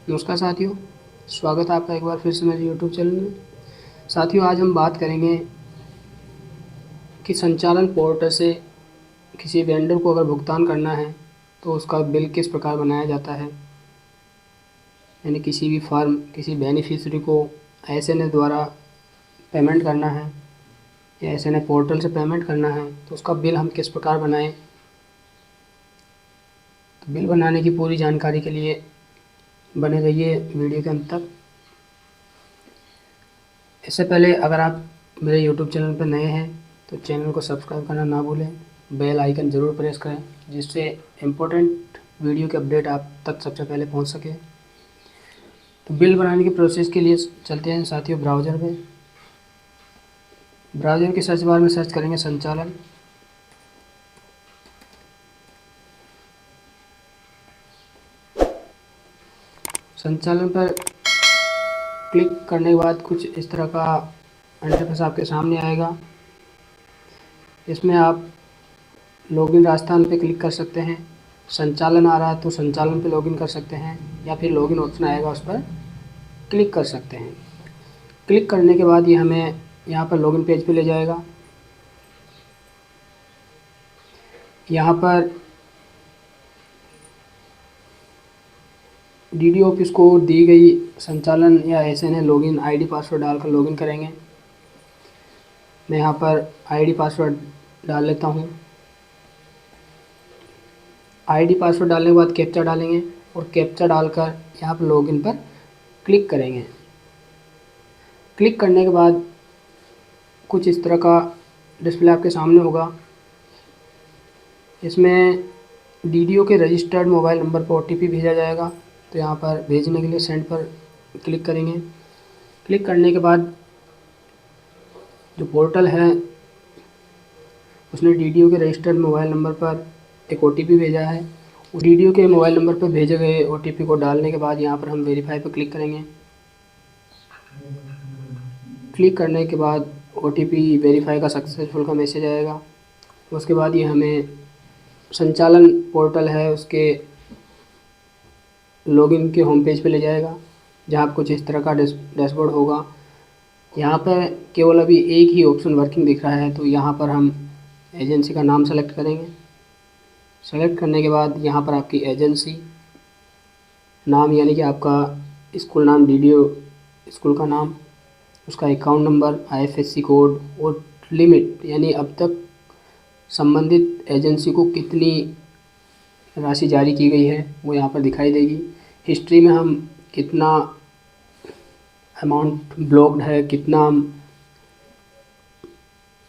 नमस्कार साथियों, स्वागत है आपका एक बार फिर से मेरे यूट्यूब चैनल में। साथियों, आज हम बात करेंगे कि संचालन पोर्टल से किसी वेंडर को अगर भुगतान करना है तो उसका बिल किस प्रकार बनाया जाता है। यानी किसी भी फर्म, किसी बेनिफिशियरी को एसएनए द्वारा पेमेंट करना है या एसएनए पोर्टल से पेमेंट करना है तो उसका बिल हम किस प्रकार बनाएं। तो बिल बनाने की पूरी जानकारी के लिए बने रहिए वीडियो के अंत तक। इससे पहले अगर आप मेरे यूट्यूब चैनल पर नए हैं तो चैनल को सब्सक्राइब करना ना भूलें, बेल आइकन ज़रूर प्रेस करें जिससे इम्पोर्टेंट वीडियो के अपडेट आप तक सबसे पहले पहुंच सके। तो बिल बनाने की प्रोसेस के लिए चलते हैं साथियों ब्राउज़र में। ब्राउज़र के सर्च बार में सर्च करेंगे संचालन। संचालन पर क्लिक करने के बाद कुछ इस तरह का इंटरफेस आपके सामने आएगा। इसमें आप लॉगिन राजस्थान पे क्लिक कर सकते हैं। संचालन आ रहा है तो संचालन पे लॉगिन कर सकते हैं या फिर लॉगिन ऑप्शन आएगा उस पर क्लिक कर सकते हैं। क्लिक करने के बाद ये हमें यहाँ पर लॉगिन पेज पे ले जाएगा। यहाँ पर डीडी ऑफिस को दी गई संचालन या एसएनए लॉगिन आईडी पासवर्ड डालकर लॉगिन करेंगे। मैं यहाँ पर आईडी पासवर्ड डाल लेता हूँ। आईडी पासवर्ड डालने के बाद कैप्चा डालेंगे और कैप्चा डालकर यहाँ पर लॉगिन पर क्लिक करेंगे। क्लिक करने के बाद कुछ इस तरह का डिस्प्ले आपके सामने होगा। इसमें डीडीओ के रजिस्टर्ड मोबाइल नंबर पर ओटीपी भेजा जाएगा, तो यहाँ पर भेजने के लिए सेंड पर क्लिक करेंगे। क्लिक करने के बाद जो पोर्टल है उसने डीडीओ के रजिस्टर्ड मोबाइल नंबर पर एक ओटीपी भेजा है। उस डीडीओ के मोबाइल नंबर पर भेजे गए ओटीपी को डालने के बाद यहाँ पर हम वेरीफाई पर क्लिक करेंगे। क्लिक करने के बाद ओटीपी वेरीफाई का सक्सेसफुल का मैसेज आएगा। उसके बाद ये हमें संचालन पोर्टल है उसके लॉगिन के होम पेज पे ले जाएगा, जहाँ कुछ इस तरह का डैशबोर्ड होगा। यहाँ पर केवल अभी एक ही ऑप्शन वर्किंग दिख रहा है, तो यहाँ पर हम एजेंसी का नाम सेलेक्ट करेंगे। सेलेक्ट करने के बाद यहाँ पर आपकी एजेंसी नाम यानी कि आपका स्कूल नाम, डीडीओ स्कूल का नाम, उसका अकाउंट नंबर, आईएफएससी कोड और लिमिट यानी अब तक संबंधित एजेंसी को कितनी राशि जारी की गई है वो यहाँ पर दिखाई देगी। हिस्ट्री में हम कितना अमाउंट ब्लॉक्ड है, कितना हम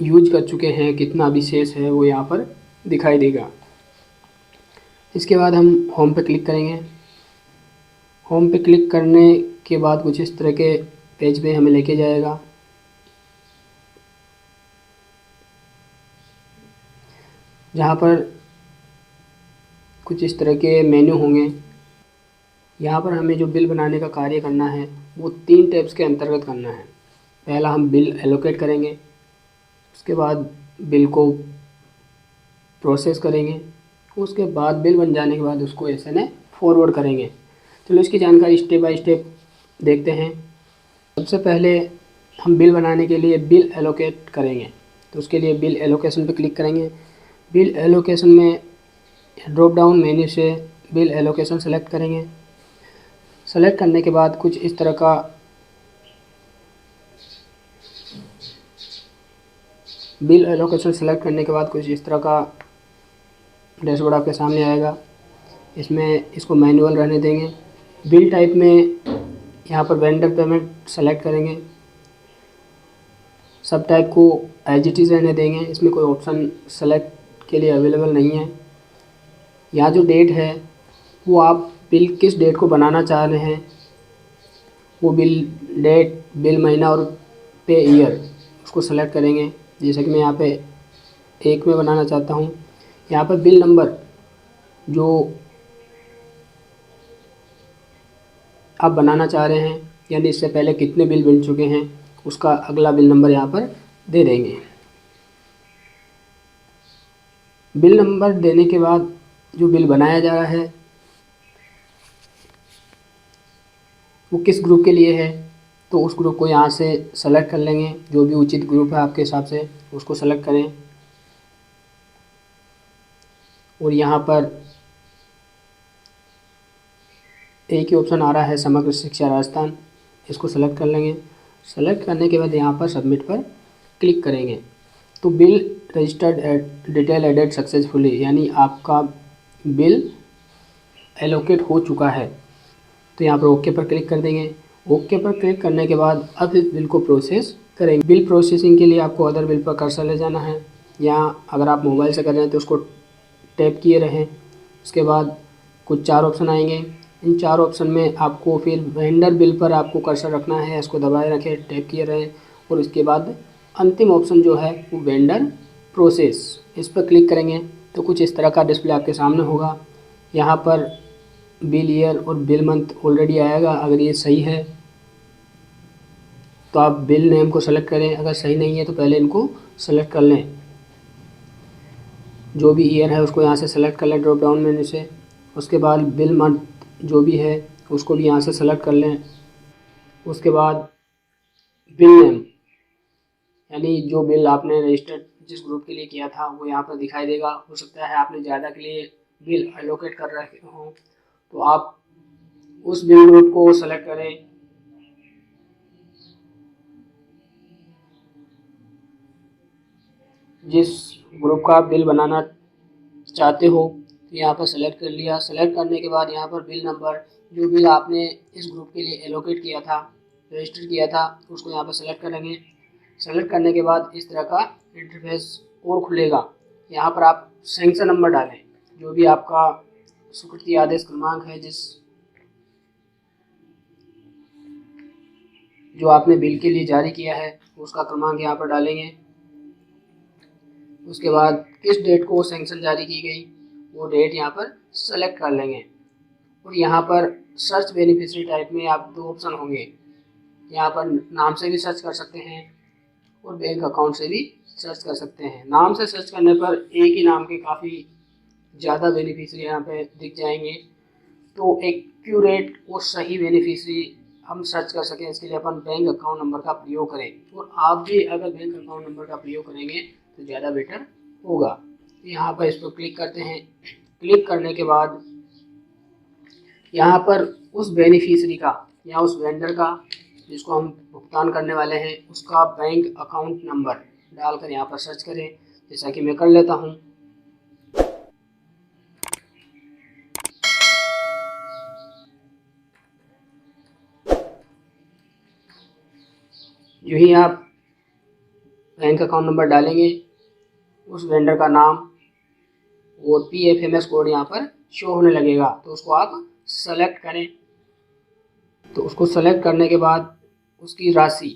यूज कर चुके हैं, कितना अभी शेष है वो यहाँ पर दिखाई देगा। इसके बाद हम होम पे क्लिक करेंगे। होम पे क्लिक करने के बाद कुछ इस तरह के पेज पे हमें लेके जाएगा। जहाँ पर कुछ इस तरह के मेन्यू होंगे। यहाँ पर हमें जो बिल बनाने का कार्य करना है वो 3 टेप्स के अंतर्गत करना है। पहला हम बिल एलोकेट करेंगे, उसके बाद बिल को प्रोसेस करेंगे, उसके बाद बिल बन जाने के बाद उसको एसएनए फॉरवर्ड करेंगे। चलो इसकी जानकारी स्टेप बाय स्टेप देखते हैं। सबसे पहले हम बिल बनाने के लिए बिल एलोकेट करेंगे, तो उसके लिए बिल एलोकेशन पर क्लिक करेंगे। बिल एलोकेशन में ड्रॉप डाउन मेन्यू से बिल एलोकेशन सेलेक्ट करेंगे। सेलेक्ट करने के बाद कुछ इस तरह का बिल एलोकेशन सेलेक्ट करने के बाद कुछ इस तरह का डैशबोर्ड आपके सामने आएगा। इसमें इसको मैनुअल रहने देंगे। बिल टाइप में यहाँ पर वेंडर पेमेंट सेलेक्ट करेंगे। सब टाइप को एज इट इज़ रहने देंगे, इसमें कोई ऑप्शन सेलेक्ट के लिए अवेलेबल नहीं है। यहाँ जो डेट है वो आप बिल किस डेट को बनाना चाह रहे हैं वो बिल डेट, बिल महीना और पे ईयर उसको सेलेक्ट करेंगे। जैसे कि मैं यहाँ पे 1 में बनाना चाहता हूँ। यहाँ पर बिल नंबर जो आप बनाना चाह रहे हैं यानी इससे पहले कितने बिल बन चुके हैं उसका अगला बिल नंबर यहाँ पर दे देंगे। बिल नंबर देने के बाद जो बिल बनाया जा रहा है वो किस ग्रुप के लिए है, तो उस ग्रुप को यहाँ से सेलेक्ट कर लेंगे। जो भी उचित ग्रुप है आपके हिसाब से उसको सेलेक्ट करें और यहाँ पर एक ही ऑप्शन आ रहा है समग्र शिक्षा राजस्थान, इसको सेलेक्ट कर लेंगे। सेलेक्ट करने के बाद यहाँ पर सबमिट पर क्लिक करेंगे तो bill registered detail added successfully, यानी आपका बिल एलोकेट हो चुका है। तो यहाँ पर ओके पर क्लिक कर देंगे। ओके पर क्लिक करने के बाद अब इस बिल को प्रोसेस करेंगे। बिल प्रोसेसिंग के लिए आपको अदर बिल पर कर्सर ले जाना है। यहाँ अगर आप मोबाइल से कर रहे हैं तो उसको टैप किए रहें। उसके बाद कुछ 4 ऑप्शन आएंगे। इन 4 ऑप्शन में आपको फिर वेंडर बिल पर आपको कर्सर रखना है, इसको दबाए रखें, टैप किए रहें और उसके बाद अंतिम ऑप्शन जो है वो वेंडर प्रोसेस, इस पर क्लिक करेंगे तो कुछ इस तरह का डिस्प्ले आपके सामने होगा। यहाँ पर बिल ईयर और बिल मंथ ऑलरेडी आएगा। अगर ये सही है तो आप बिल नेम को सेलेक्ट करें, अगर सही नहीं है तो पहले इनको सेलेक्ट कर लें। जो भी ईयर है उसको यहाँ से सेलेक्ट कर लें ड्रॉप डाउन मेन्यू से। उसके बाद बिल मंथ जो भी है उसको भी यहाँ से सेलेक्ट कर लें। उसके बाद बिल नेम, यानी जो बिल आपने रजिस्टर्ड जिस ग्रुप के लिए किया था वो यहाँ पर दिखाई देगा। हो सकता है आपने ज़्यादा के लिए बिल एलोकेट कर रखे हों तो आप उस बिल ग्रुप को सेलेक्ट करें। जिस ग्रुप का आप बिल बनाना चाहते हो तो यहाँ पर सेलेक्ट कर लिया। सेलेक्ट करने के बाद यहाँ पर बिल नंबर, जो बिल आपने इस ग्रुप के लिए एलोकेट किया था, रजिस्टर किया था, उसको यहाँ पर सेलेक्ट करेंगे। सेलेक्ट करने के बाद इस तरह का इंटरफेस और खुलेगा। यहाँ पर आप सैंक्शन नंबर डालें, जो भी आपका स्वीकृति आदेश क्रमांक है जो आपने बिल के लिए जारी किया है उसका क्रमांक यहाँ पर डालेंगे। उसके बाद किस डेट को वो सैंक्शन जारी की गई वो डेट यहाँ पर सेलेक्ट कर लेंगे और यहाँ पर सर्च बेनिफिशियरी टाइप में आप 2 ऑप्शन होंगे। यहाँ पर नाम से भी सर्च कर सकते हैं और बैंक अकाउंट से भी सर्च कर सकते हैं। नाम से सर्च करने पर एक ही नाम के काफ़ी ज़्यादा बेनिफिशियरी यहाँ पे दिख जाएंगे। तो एक्यूरेट और सही बेनिफिशियरी हम सर्च कर सकें इसके लिए अपन बैंक अकाउंट नंबर का प्रयोग करें। और आप भी अगर बैंक अकाउंट नंबर का प्रयोग करेंगे तो ज़्यादा बेटर होगा। यहाँ पर इस पर क्लिक करते हैं। क्लिक करने के बाद यहाँ पर उस बेनिफिशियरी का या उस वेंडर का जिसको हम भुगतान करने वाले हैं उसका बैंक अकाउंट नंबर डालकर यहाँ पर सर्च करें, जैसा कि मैं कर लेता हूँ। जो ही आप बैंक अकाउंट नंबर डालेंगे उस वेंडर का नाम और PFMS कोड यहाँ पर शो होने लगेगा, तो उसको आप सेलेक्ट करें। तो उसको सेलेक्ट करने के बाद उसकी राशि,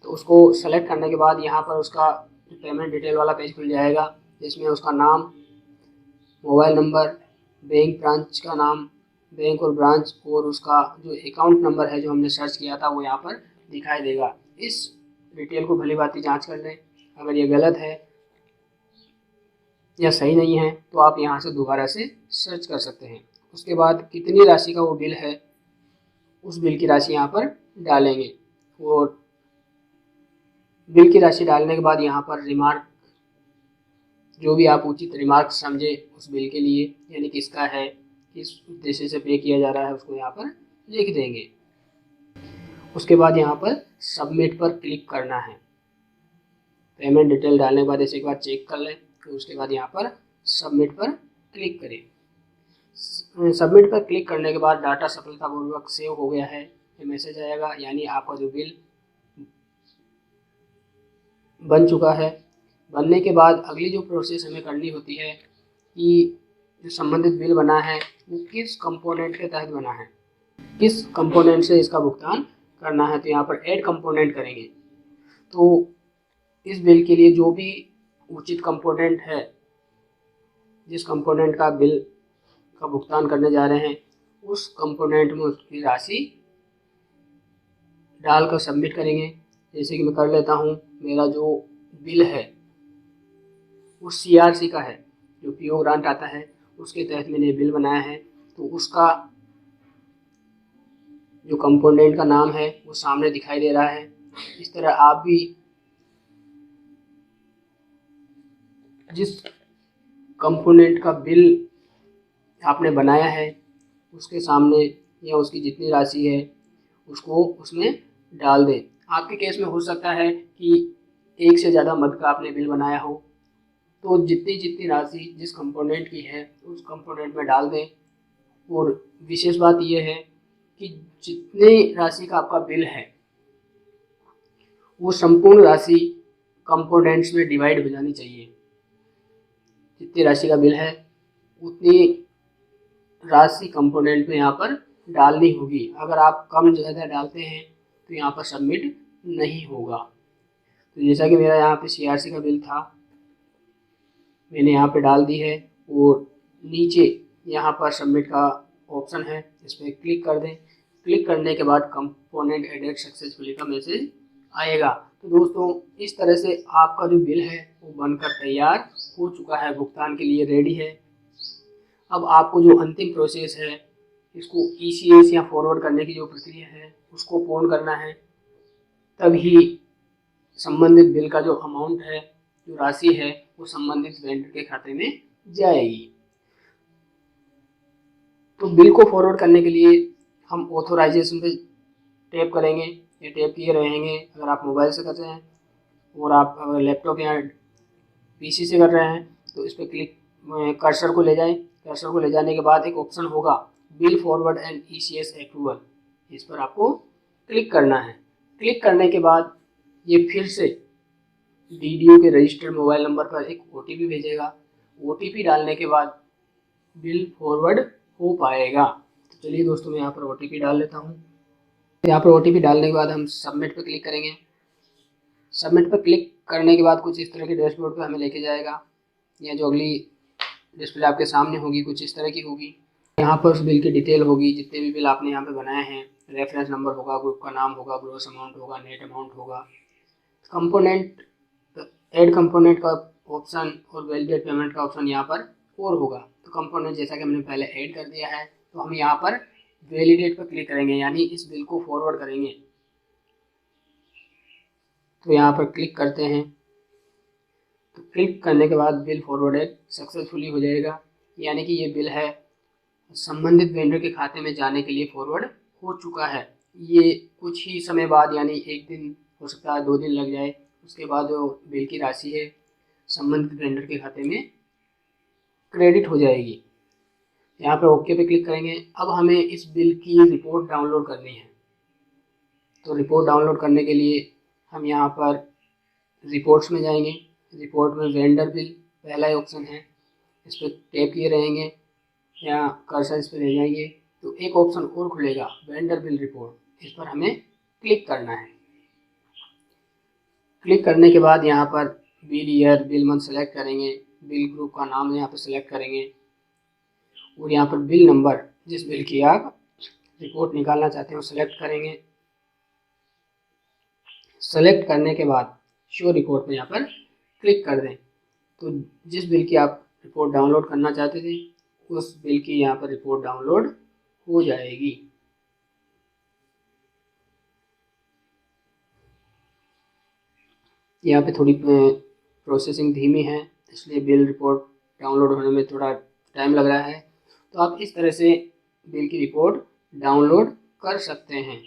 तो उसको सेलेक्ट करने के बाद यहाँ पर उसका पेमेंट डिटेल वाला पेज खुल जाएगा जिसमें उसका नाम, मोबाइल नंबर, बैंक ब्रांच का नाम, बैंक और ब्रांच और उसका जो अकाउंट नंबर है जो हमने सर्च किया था वो यहाँ पर दिखाई देगा। इस डिटेल को भली भांति जांच कर लें। अगर ये गलत है या सही नहीं है तो आप यहाँ से दोबारा से सर्च कर सकते हैं। उसके बाद कितनी राशि का वो बिल है उस बिल की राशि यहाँ पर डालेंगे और बिल की राशि डालने के बाद यहाँ पर रिमार्क, जो भी आप उचित रिमार्क समझे उस बिल के लिए, यानी किसका है, किस उद्देश्य से पे किया जा रहा है, उसको यहाँ पर लिख देंगे। उसके बाद यहाँ पर सबमिट पर क्लिक करना है। पेमेंट डिटेल डालने के बाद ऐसे एक बार चेक कर लें, फिर उसके बाद यहाँ पर सबमिट पर क्लिक करें। सबमिट पर क्लिक करने के बाद डाटा सफलतापूर्वक सेव हो गया है ये मैसेज आएगा, यानी आपका जो बिल बन चुका है। बनने के बाद अगली जो प्रोसेस हमें करनी होती है कि जो संबंधित बिल बना है वो किस कंपोनेंट के तहत बना है, किस कंपोनेंट से इसका भुगतान करना है। तो यहाँ पर ऐड कंपोनेंट करेंगे। तो इस बिल के लिए जो भी उचित कंपोनेंट है, जिस कंपोनेंट का बिल का भुगतान करने जा रहे हैं उस कंपोनेंट में उसकी राशि डालकर सबमिट करेंगे। जैसे कि मैं कर लेता हूँ, मेरा जो बिल है वो CRC का है, जो PO ग्रांट आता है उसके तहत मैंने बिल बनाया है। तो उसका जो कंपोनेंट का नाम है वो सामने दिखाई दे रहा है। इस तरह आप भी जिस कंपोनेंट का बिल आपने बनाया है उसके सामने या उसकी जितनी राशि है उसको उसमें डाल दें। आपके केस में हो सकता है कि एक से ज़्यादा मद का आपने बिल बनाया हो, तो जितनी जितनी राशि जिस कंपोनेंट की है उस कंपोनेंट में डाल दें। और विशेष बात यह है कि जितनी राशि का आपका बिल है वो संपूर्ण राशि कंपोनेंट्स में डिवाइड हो जानी चाहिए। जितनी राशि का बिल है उतनी राशि कंपोनेंट में यहाँ पर डालनी होगी। अगर आप कम ज़्यादा डालते हैं तो यहाँ पर सबमिट नहीं होगा। तो जैसा कि मेरा यहाँ पे CRC का बिल था, मैंने यहाँ पे डाल दी है और नीचे यहाँ पर सबमिट का ऑप्शन है, इस पर क्लिक कर दें। क्लिक करने के बाद कंपोनेंट एडेड सक्सेसफुली का मैसेज आएगा। तो दोस्तों इस तरह से आपका जो बिल है वो बनकर तैयार हो चुका है, भुगतान के लिए रेडी है। अब आपको जो अंतिम प्रोसेस है इसको ECS या फॉरवर्ड करने की जो प्रक्रिया है उसको पूर्ण करना है, तभी संबंधित बिल का जो अमाउंट है, जो राशि है, वो संबंधित वेंडर के खाते में जाएगी। तो बिल को फॉरवर्ड करने के लिए हम ऑथोराइजेशन पे टैप करेंगे। ये टैप किए रहेंगे अगर आप मोबाइल से कर रहे हैं, और आप अगर लैपटॉप या PC से कर रहे हैं तो इस पर क्लिक कर्सर को ले जाएं। कर्सर को ले जाने के बाद एक ऑप्शन होगा bill forward and ECS approval, इस पर आपको क्लिक करना है। क्लिक करने के बाद ये फिर से DDO के रजिस्टर्ड मोबाइल नंबर पर एक OTP भेजेगा। OTP डालने के बाद बिल फॉरवर्ड हो पाएगा। तो चलिए दोस्तों मैं यहाँ पर OTP डाल लेता हूँ। यहाँ पर OTP डालने के बाद हम सबमिट पर क्लिक करेंगे। सबमिट पर क्लिक करने के बाद कुछ इस तरह के डैशबोर्ड पर हमें लेके जाएगा। या जो अगली डिस्प्ले आपके सामने होगी कुछ इस तरह की होगी। यहाँ पर उस बिल की डिटेल होगी, जितने भी बिल आपने यहाँ पे बनाए हैं, रेफरेंस नंबर होगा, ग्रुप का नाम होगा, ग्रॉस अमाउंट होगा, नेट अमाउंट होगा, कंपोनेंट ऐड कंपोनेंट का ऑप्शन और वैलिडेट पेमेंट का ऑप्शन यहाँ पर और होगा। तो कंपोनेंट जैसा कि हमने पहले ऐड कर दिया है तो हम यहाँ पर वैलिडेट पर क्लिक करेंगे, यानी इस बिल को फॉरवर्ड करेंगे। तो यहाँ पर क्लिक करते हैं। तो क्लिक करने के बाद बिल फॉरवर्डेड सक्सेसफुली हो जाएगा, यानी कि ये बिल है संबंधित वेंडर के खाते में जाने के लिए फॉरवर्ड हो चुका है। ये कुछ ही समय बाद, यानी एक दिन हो सकता है, 2 दिन लग जाए, उसके बाद जो बिल की राशि है संबंधित वेंडर के खाते में क्रेडिट हो जाएगी। यहाँ पे ओके पे क्लिक करेंगे। अब हमें इस बिल की रिपोर्ट डाउनलोड करनी है। तो रिपोर्ट डाउनलोड करने के लिए हम यहाँ पर रिपोर्ट्स में जाएंगे। रिपोर्ट में वेंडर बिल पहला ही ऑप्शन है, इस पर टैप किए रहेंगे या कर्सर इस पर ले जाएंगे तो एक ऑप्शन और खुलेगा वेंडर बिल रिपोर्ट, इस पर हमें क्लिक करना है। क्लिक करने के बाद यहाँ पर bill year, bill month select करेंगे, बिल ग्रुप का नाम यहाँ पर सेलेक्ट करेंगे और यहाँ पर बिल नंबर जिस बिल की आप रिपोर्ट निकालना चाहते हैं वो सेलेक्ट करेंगे। सेलेक्ट करने के बाद शो रिपोर्ट पर यहाँ पर क्लिक कर दें। तो जिस बिल की आप रिपोर्ट डाउनलोड करना चाहते थे उस बिल की यहाँ पर रिपोर्ट डाउनलोड हो जाएगी। यहाँ पे थोड़ी प्रोसेसिंग धीमी है, इसलिए बिल रिपोर्ट डाउनलोड होने में थोड़ा टाइम लग रहा है। तो आप इस तरह से बिल की रिपोर्ट डाउनलोड कर सकते हैं।